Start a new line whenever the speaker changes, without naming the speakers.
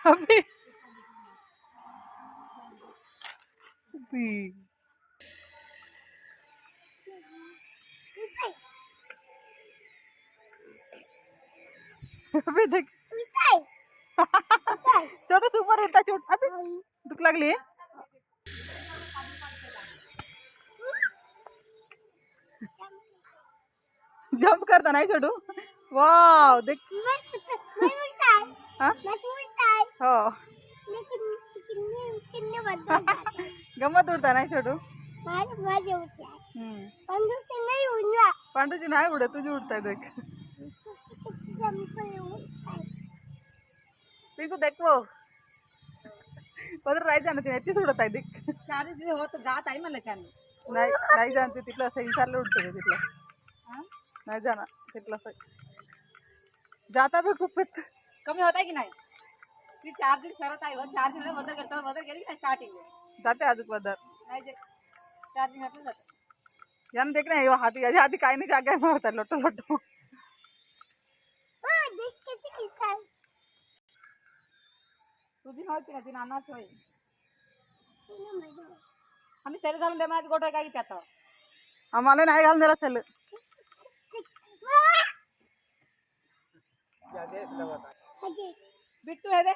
अभी अभी अभी देख छोटा सुपर येता छोट अभी दुख लागली जंप करता नाही छोटू वाव देख हाँ? हो गमत उडता नाही छोटू पांडूची नाही उडत तुझी उडताय देख पिंकू देखो पदर राहायचं ना ते तीच उडत आहे देख
चार दिवस होत जात आहे मला छान
नाही नाही जाण ते तिथलं असं इंसारला उडतं तिथलं नाही जाणार तिथलं असं जाता भी खूप
कमी होत आहे की नाही ती 4 दिवस करत आहे 4 दिवस बदल करतो बदल केली की स्टार्टिंग
जाते अजून पदर
नाही जे 4 दिवस जात
यानं देख नाही हाती याच्या हाती काही नाही जागा मारतात लोटो लोटो
तुझी नव्हती ना ती नानाच होय आम्ही सेल घालून दे माझी गोठा काय त्यात
आम्हाला नाही घालून दिला चल
बिट्टू आहे रे